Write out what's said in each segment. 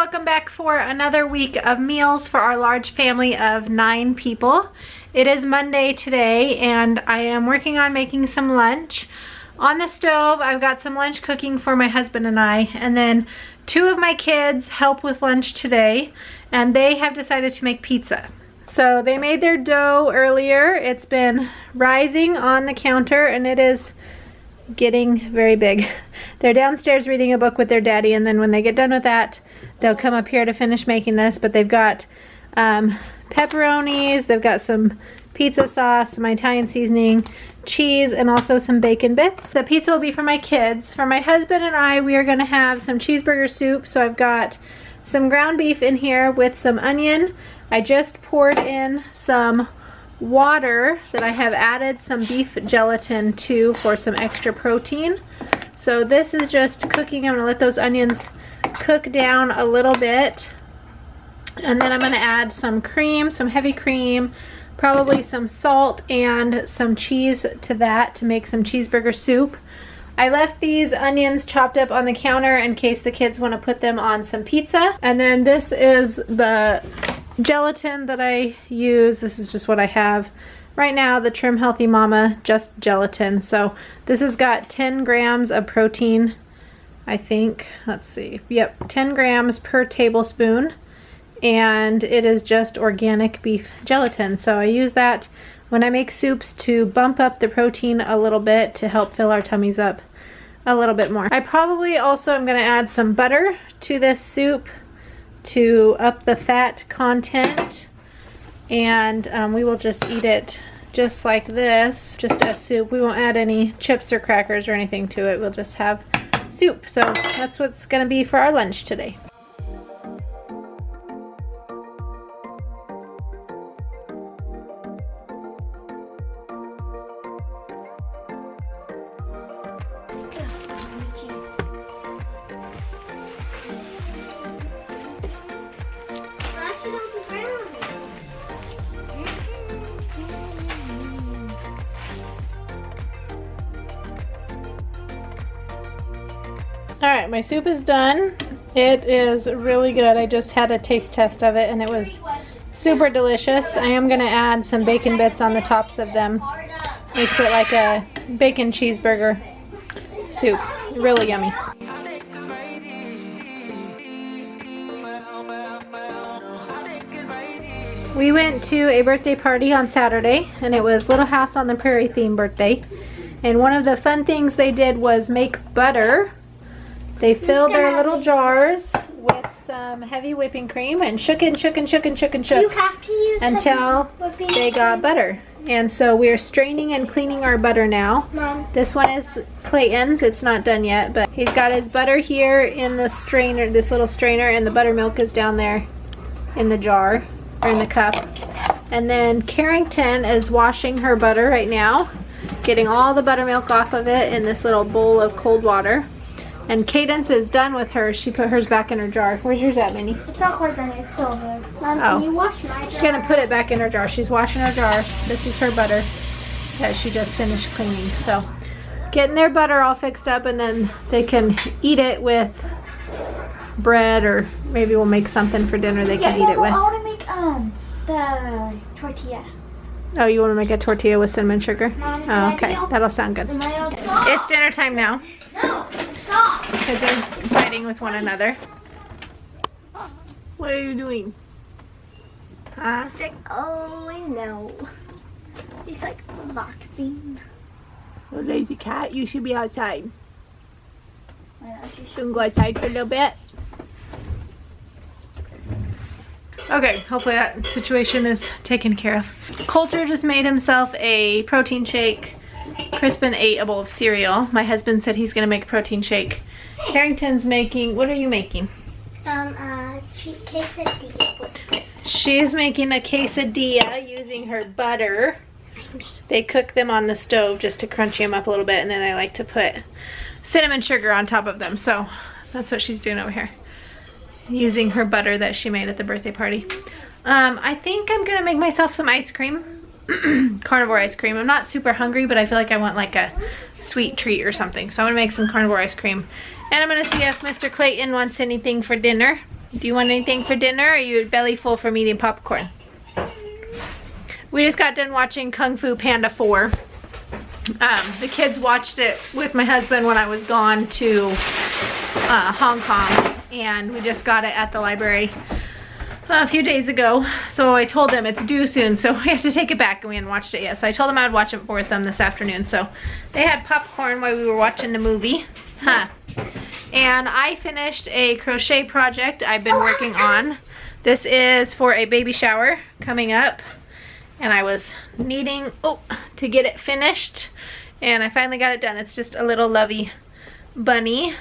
welcome back for another week of meals for our large family of 9 people. It is Monday today and I am working on making some lunch. On the stove, I've got some lunch cooking for my husband and I, and then 2 of my kids help with lunch today, and they have decided to make pizza. So they made their dough earlier. It's been rising on the counter and it is getting very big. They're downstairs reading a book with their daddy, and then when they get done with that, they'll come up here to finish making this. But they've got pepperonis, they've got some pizza sauce, some Italian seasoning, cheese, and also some bacon bits. The pizza will be for my kids. For my husband and I, we are going to have some cheeseburger soup. So I've got some ground beef in here with some onion. I just poured in some water that I have added some beef gelatin to for some extra protein. So this is just cooking. I'm going to let those onions cook down a little bit, and then I'm going to add some cream, some heavy cream, probably some salt and some cheese to that to make some cheeseburger soup. I left these onions chopped up on the counter in case the kids want to put them on some pizza. And then this is the gelatin that I use. This is just what I have right now, the Trim Healthy Mama Just Gelatin. So this has got 10 grams of protein, I think. Let's see. Yep, 10 grams per tablespoon. And it is just organic beef gelatin. So I use that when I make soups to bump up the protein a little bit to help fill our tummies up a little bit more. I probably also am going to add some butter to this soup to up the fat content, and we will just eat it just like this, just as soup. We won't add any chips or crackers or anything to it. We'll just have soup. So that's what's going to be for our lunch today. Alright, my soup is done. It is really good. I just had a taste test of it and it was super delicious. I am going to add some bacon bits on the tops of them. Makes it like a bacon cheeseburger soup. Really yummy. We went to a birthday party on Saturday, and it was Little House on the Prairie theme birthday. And one of the fun things they did was make butter. They filled their little jars with some heavy whipping cream and shook and shook and shook and shook and shook you have to use until they got butter. And so we're straining and cleaning our butter now. Mom. This one is Clayton's. It's not done yet, but he's got his butter here in the strainer, this little strainer, and the buttermilk is down there in the jar, or in the cup. And then Carrington is washing her butter right now, getting all the buttermilk off of it in this little bowl of cold water. And Cadence is done with hers. She put hers back in her jar. Where's yours at, Minnie? It's not quite done. It's still there. Mom, oh. Can you wash my jar? She's going to put it back in her jar. She's washing her jar. This is her butter that she just finished cleaning. So, getting their butter all fixed up, and then they can eat it with bread, or maybe we'll make something for dinner they can eat it with. I want to make the tortilla. Oh, you want to make a tortilla with cinnamon sugar? Mom, oh, okay. That'll sound good. It's dinner time now. No, stop. Because they're fighting with one another. What are you doing? Huh? Oh, I know. He's like boxing. Oh, lazy cat, you should be outside. Should we go outside for a little bit? Okay, hopefully that situation is taken care of. Coulter just made himself a protein shake. Crispin ate a bowl of cereal. My husband said he's gonna make a protein shake. Harrington's making, what are you making? Quesadilla. She's making a quesadilla using her butter. They cook them on the stove just to crunch them up a little bit, and then I like to put cinnamon sugar on top of them. So that's what she's doing over here, using her butter that she made at the birthday party. I think I'm gonna make myself some ice cream. Carnivore ice cream. I'm not super hungry, but I feel like I want like a sweet treat or something. So I'm gonna make some carnivore ice cream. And I'm gonna see if Mr. Clayton wants anything for dinner. Do you want anything for dinner, or are you belly full from eating popcorn? We just got done watching Kung Fu Panda 4. The kids watched it with my husband when I was gone to Hong Kong, and we just got it at the library a few days ago. So I told them it's due soon, so we have to take it back, and we hadn't watched it yet. So I told them I'd watch it with them this afternoon. So they had popcorn while we were watching the movie. And I finished a crochet project I've been working on. This is for a baby shower coming up, and I was needing to get it finished, and I finally got it done. It's just a little lovey bunny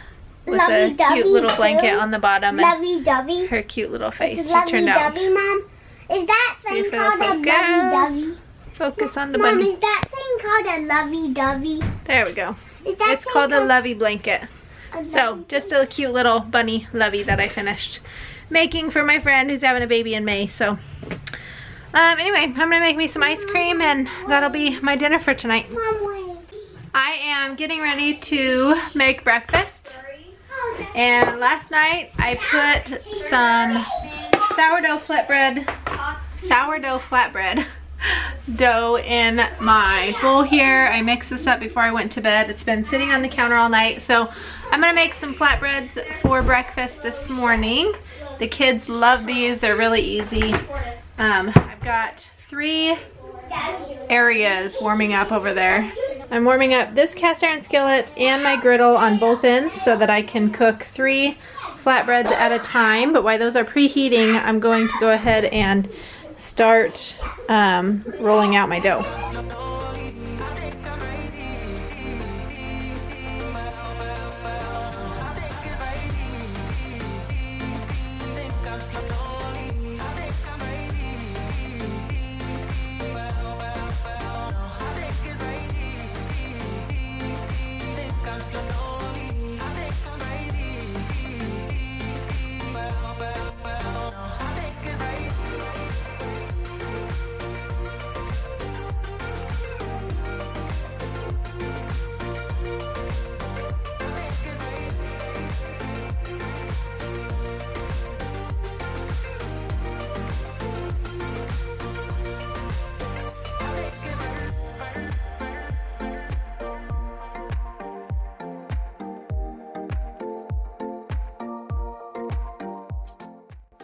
with a cute little blanket on the bottom and her cute little face. She turned out. Mom, is that thing called a lovey-dovey? Focus on the bunny. Mom, is that thing called a lovey-dovey? There we go. It's called a lovey blanket. So just a cute little bunny lovey that I finished making for my friend who's having a baby in May. So anyway, I'm gonna make me some ice cream, and that'll be my dinner for tonight. I am getting ready to make breakfast, and last night I put some sourdough flatbread dough in my bowl here. I mixed this up before I went to bed. It's been sitting on the counter all night, so I'm gonna make some flatbreads for breakfast this morning. The kids love these. They're really easy. I've got 3 areas warming up over there. I'm warming up this cast iron skillet and my griddle on both ends so that I can cook 3 flatbreads at a time. But while those are preheating, I'm going to go ahead and start rolling out my dough.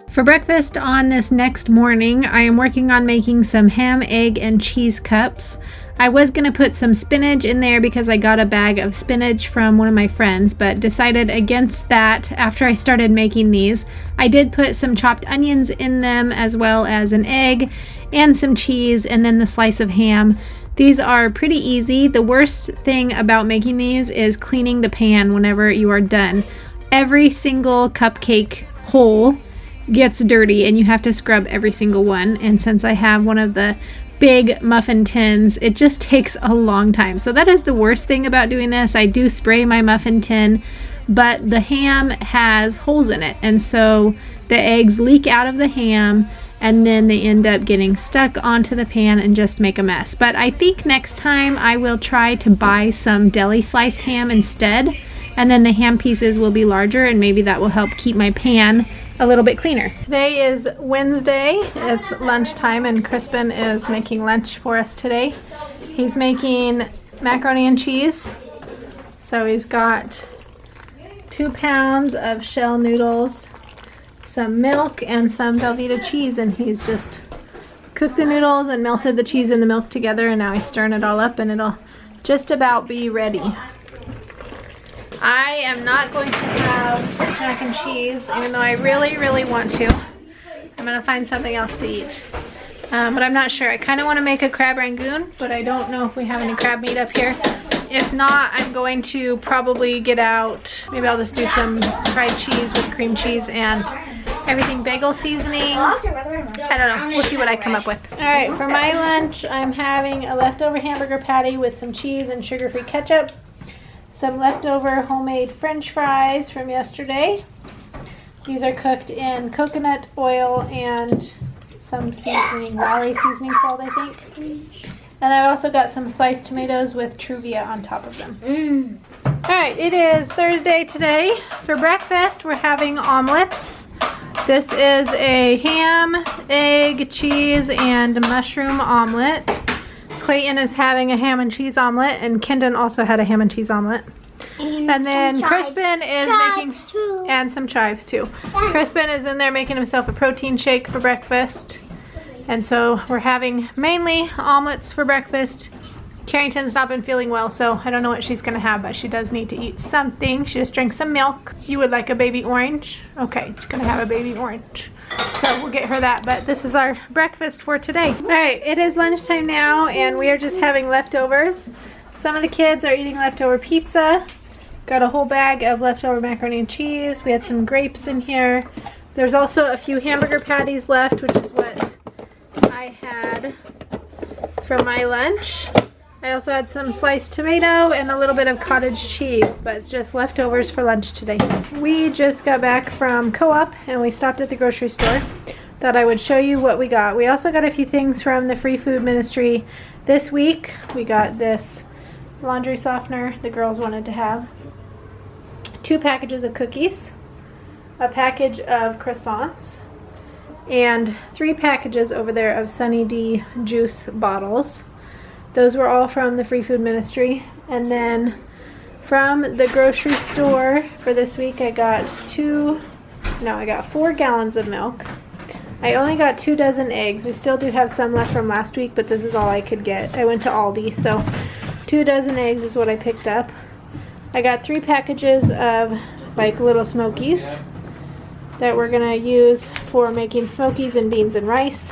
For breakfast on this next morning, I am working on making some ham, egg, and cheese cups. I was going to put some spinach in there because I got a bag of spinach from one of my friends, but decided against that after I started making these. I did put some chopped onions in them, as well as an egg and some cheese, and then the slice of ham. These are pretty easy. The worst thing about making these is cleaning the pan whenever you are done. Every single cupcake hole gets dirty and you have to scrub every single one, and since I have one of the big muffin tins, it just takes a long time. So that is the worst thing about doing this. I do spray my muffin tin, but the ham has holes in it, and so the eggs leak out of the ham, and then they end up getting stuck onto the pan and just make a mess. But I think next time I will try to buy some deli sliced ham instead, and then the ham pieces will be larger, and maybe that will help keep my pan a little bit cleaner. Today is Wednesday. It's lunchtime, and Crispin is making lunch for us today. He's making macaroni and cheese. So he's got 2 pounds of shell noodles, some milk, and some Velveeta cheese, and he's just cooked the noodles and melted the cheese and the milk together, and now he's stirring it all up, and it'll just about be ready. I am not going to have mac and cheese, even though I really, really want to. I'm going to find something else to eat. But I'm not sure. I kind of want to make a crab rangoon, but I don't know if we have any crab meat up here. If not, I'm going to probably get out, maybe I'll just do some fried cheese with cream cheese and everything bagel seasoning. I don't know. We'll see what I come up with. All right, for my lunch, I'm having a leftover hamburger patty with some cheese and sugar-free ketchup. Some leftover homemade French fries from yesterday. These are cooked in coconut oil and some seasoning, Wally seasoning salt, I think. And I've also got some sliced tomatoes with Truvia on top of them. All right, it is Thursday today. For breakfast, we're having omelets. This is a ham, egg, cheese, and mushroom omelet. Clayton is having a ham and cheese omelet, and Kendon also had a ham and cheese omelet. And then Crispin is making, and some chives too. Crispin is in there making himself a protein shake for breakfast. And so we're having mainly omelets for breakfast. Carrington's not been feeling well, so I don't know what she's gonna have, but she does need to eat something. She just drank some milk. You would like a baby orange? Okay, she's gonna have a baby orange. So we'll get her that, but this is our breakfast for today. All right, it is lunchtime now, and we are just having leftovers. Some of the kids are eating leftover pizza. Got a whole bag of leftover macaroni and cheese. We had some grapes in here. There's also a few hamburger patties left, which is what I had from my lunch. I also had some sliced tomato and a little bit of cottage cheese, but it's just leftovers for lunch today. We just got back from Co-op and we stopped at the grocery store. Thought I would show you what we got. We also got a few things from the Free Food Ministry this week. We got this laundry softener the girls wanted to have, 2 packages of cookies, a package of croissants, and 3 packages over there of Sunny D juice bottles. Those were all from the Free Food Ministry. And then from the grocery store for this week, I got 4 gallons of milk. I only got 2 dozen eggs. We still do have some left from last week, but this is all I could get. I went to Aldi, so 2 dozen eggs is what I picked up. I got 3 packages of like little smokies that we're gonna use for making smokies and beans and rice.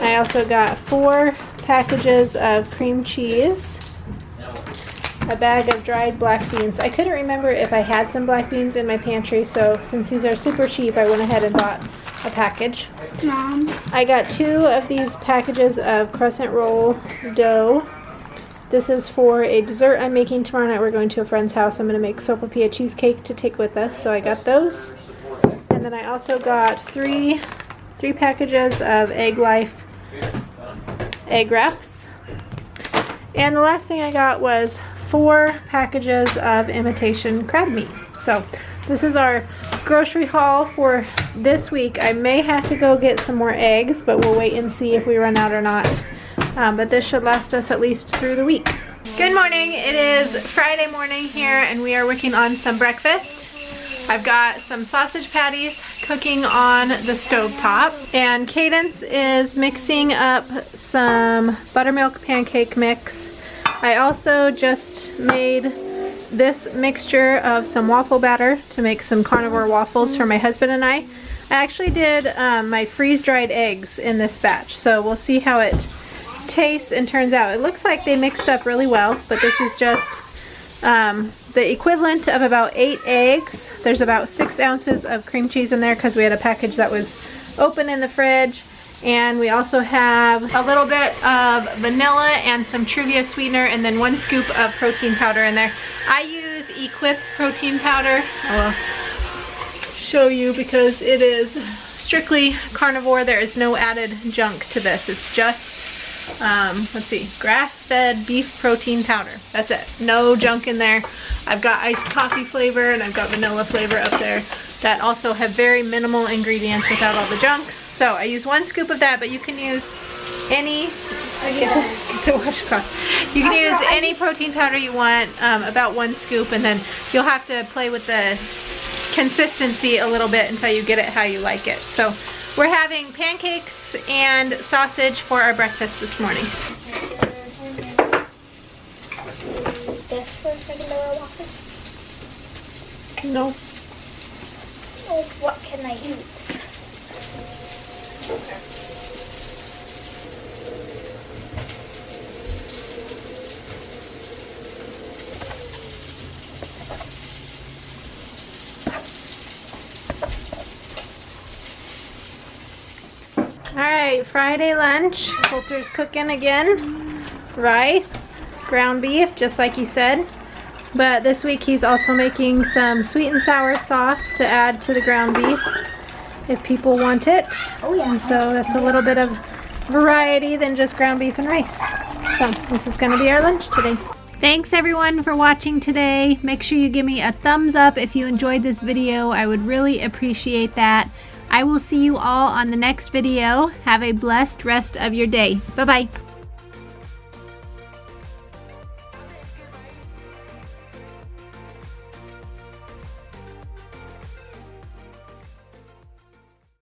I also got 4 packages of cream cheese, a bag of dried black beans. I couldn't remember if I had some black beans in my pantry, so since these are super cheap, I went ahead and bought a package. Mom. I got 2 of these packages of crescent roll dough. This is for a dessert I'm making tomorrow night. We're going to a friend's house. I'm going to make sopapilla cheesecake to take with us, so I got those. And then I also got 3 packages of Egg Life egg wraps. And the last thing I got was 4 packages of imitation crab meat. So this is our grocery haul for this week. I may have to go get some more eggs, but we'll wait and see if we run out or not. But this should last us at least through the week. Good morning. It is Friday morning here and we are working on some breakfast. I've got some sausage patties cooking on the stove top, and Cadence is mixing up some buttermilk pancake mix. I also just made this mixture of some waffle batter to make some carnivore waffles for my husband and I. I actually did my freeze-dried eggs in this batch, so we'll see how it tastes and turns out. It looks like they mixed up really well, but this is just the equivalent of about 8 eggs. There's about 6 ounces of cream cheese in there because we had a package that was open in the fridge. And we also have a little bit of vanilla and some Truvia sweetener, and then 1 scoop of protein powder in there. I use Equip protein powder. I'll show you because it is strictly carnivore. There is no added junk to this. It's just let's see, grass-fed beef protein powder. That's it. No junk in there. I've got iced coffee flavor and I've got vanilla flavor up there that also have very minimal ingredients without all the junk. So I use 1 scoop of that, but you can use any, you can use any protein powder you want, about 1 scoop, and then you'll have to play with the consistency a little bit until you get it how you like it. So we're having pancakes and sausage for our breakfast this morning. No. Oh, what can I eat? Alright, Friday lunch. Coulter's cooking again. Rice, ground beef, just like he said. But this week he's also making some sweet and sour sauce to add to the ground beef if people want it. Oh yeah. And so that's a little bit of variety than just ground beef and rice. So this is going to be our lunch today. Thanks everyone for watching today. Make sure you give me a thumbs up if you enjoyed this video. I would really appreciate that. I will see you all on the next video. Have a blessed rest of your day. Bye-bye.